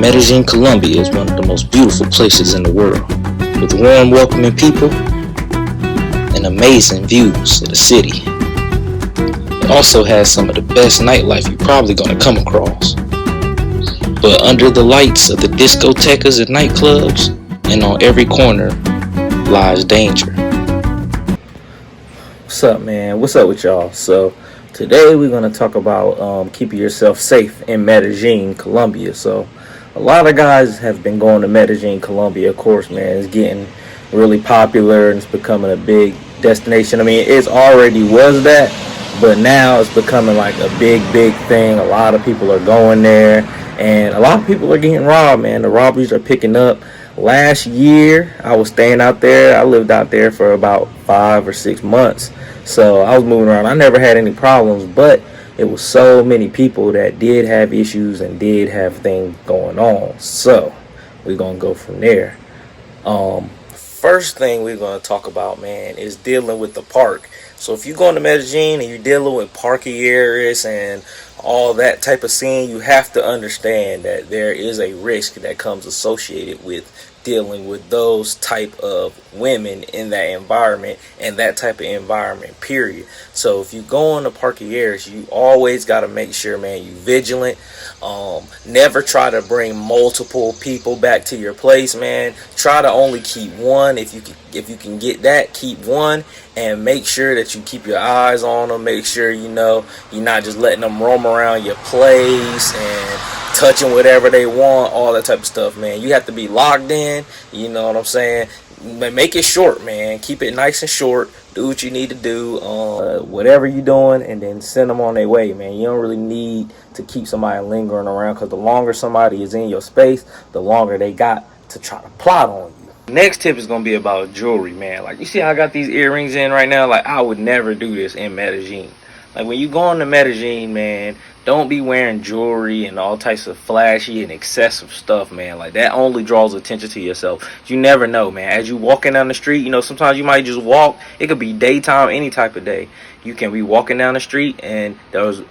Medellin, Colombia is one of the most beautiful places in the world, with warm, welcoming people and amazing views of the city. It also has some of the best nightlife you're probably going to come across. But under the lights of the discotecas and nightclubs, and on every corner, lies danger. What's up, man? What's up with y'all? So today we're going to talk about keeping yourself safe in Medellin, Colombia. So a lot of guys have been going to Medellin, Colombia. Of course, man, it's getting really popular and it's becoming a big destination. I mean, it already was that, but now it's becoming like a big thing. A lot of people are going there, and a lot of people are getting robbed, man. The robberies are picking up. Last year, I was staying out there. I lived out there for about 5 or 6 months. So I was moving around. I never had any problems, but it was so many people that did have issues and did have things going on. So we're going to go from there. First thing we're going to talk about, man, is dealing with the park. So if you're going to Medellin and you're dealing with parking areas and all that type of scene, you have to understand that there is a risk that comes associated with dealing with those type of women in that environment and that type of environment, period. So if you go in the parking areas, you always got to make sure, man, you vigilant. Never try to bring multiple people back to your place, man. Try to only keep one. If you can get that, keep one, and make sure that you keep your eyes on them. Make sure you're not just letting them roam around your place and touching whatever they want, all that type of stuff, man. You have to be locked in, you know what I'm saying? Make it short, man. Keep it nice and short. Do what you need to do, whatever you're doing, and then send them on their way, man. You don't really need to keep somebody lingering around, because the longer somebody is in your space, the longer they got to try to plot on you. Next tip is going to be about jewelry, man. Like, you see how I got these earrings in right now? Like, I would never do this in Medellin. Like, when you go into Medellin, man, don't be wearing jewelry and all types of flashy and excessive stuff, man. Like, that only draws attention to yourself. You never know, man. As you walking down the street, sometimes you might just walk. It could be daytime, any type of day. You can be walking down the street and there's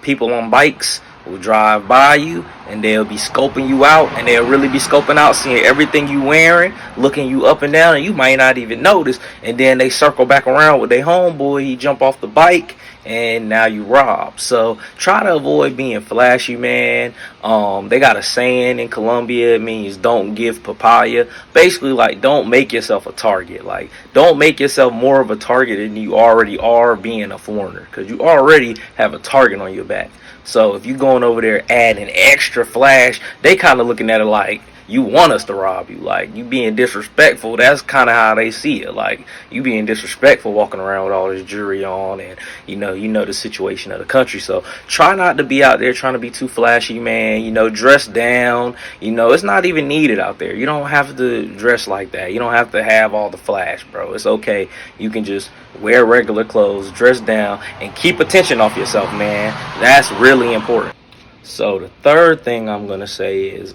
people on bikes will drive by you and they'll be scoping you out, and they'll really be scoping out, seeing everything you wearing, looking you up and down, and you might not even notice. And then they circle back around with their homeboy. He jump off the bike and now you robbed. So try to avoid being flashy, man. They got a saying in Colombia. It means don't give papaya. Basically, like, don't make yourself a target. Like, don't make yourself more of a target than you already are being a foreigner, because you already have a target on your back. So if you going over there adding extra flash, they kind of looking at it like you want us to rob you. Like, you being disrespectful. That's kind of how they see it. Like, you being disrespectful, walking around with all this jewelry on, and you know the situation of the country. So try not to be out there trying to be too flashy, man. Dress down. It's not even needed out there. You don't have to dress like that. You don't have to have all the flash, bro. It's okay. You can just wear regular clothes, dress down, and keep attention off yourself, man. That's really important. So the third thing I'm going to say is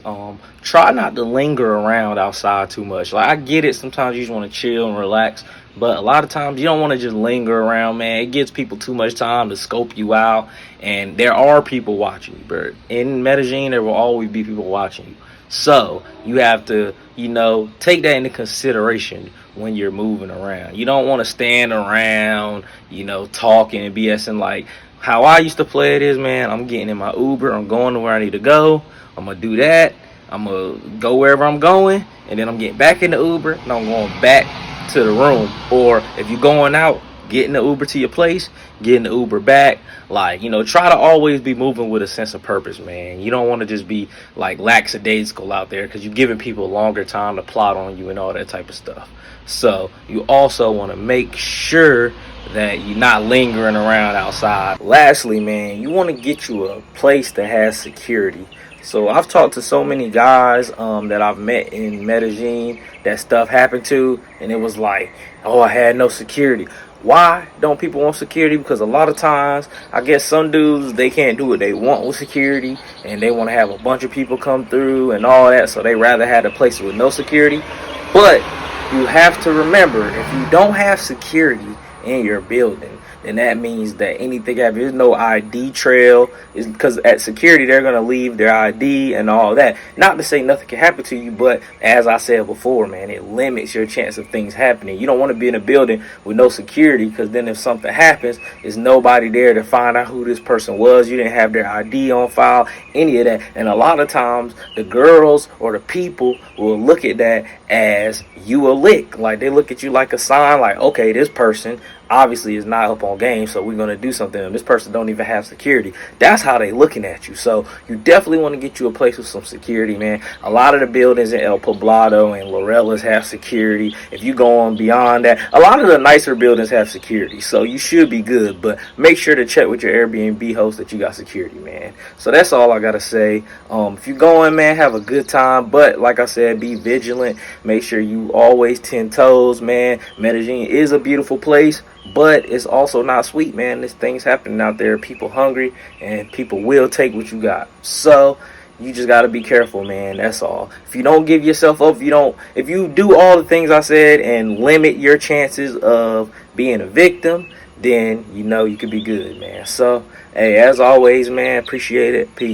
try not to linger around outside too much. Like, I get it. Sometimes you just want to chill and relax. But a lot of times you don't want to just linger around, man. It gives people too much time to scope you out. And there are people watching you. But in Medellin, there will always be people watching you. So you have to, take that into consideration when you're moving around. You don't want to stand around, talking and BSing. Like, how I used to play it is, man, I'm getting in my Uber, I'm going to where I need to go, I'm going to do that, I'm going to go wherever I'm going, and then I'm getting back in the Uber, and I'm going back to the room. Or if you're going out, get in the Uber to your place, get in the Uber back. Like, try to always be moving with a sense of purpose, man. You don't want to just be, like, lackadaisical out there, because you're giving people longer time to plot on you and all that type of stuff. So you also want to make sure that you're not lingering around outside. Lastly, man, you want to get you a place that has security. So I've talked to so many guys that I've met in Medellin that stuff happened to, and it was like, oh, I had no security. Why don't people want security? Because a lot of times, I guess some dudes, they can't do what they want with security, and they want to have a bunch of people come through and all that, so they rather have a place with no security. But you have to remember, if you don't have security in your building, then that means that anything happens, there's no ID trail. Is because at security they're gonna leave their ID and all that. Not to say nothing can happen to you, but as I said before, man, it limits your chance of things happening. You don't want to be in a building with no security, because then if something happens, there's nobody there to find out who this person was. You didn't have their ID on file, any of that. And a lot of times the girls or the people will look at that as you a lick. Like, they look at you like a sign, like, okay, this person obviously is not up on game, so we're going to do something. This person don't even have security. That's how they looking at you. So you definitely want to get you a place with some security, man. A lot of the buildings in El Poblado and Lorelas have security. If you go on beyond that, a lot of the nicer buildings have security, so you should be good. But make sure to check with your Airbnb host that you got security, man. So that's all I gotta say. If you're going, man, have a good time, but like I said, be vigilant. Make sure you always 10 toes, man. Medellin is a beautiful place, but it's also not sweet, man. There's things happening out there. People hungry, and people will take what you got. So you just got to be careful, man. That's all. If you don't give yourself up, if you do all the things I said and limit your chances of being a victim, then you could be good, man. So, hey, as always, man, appreciate it. Peace.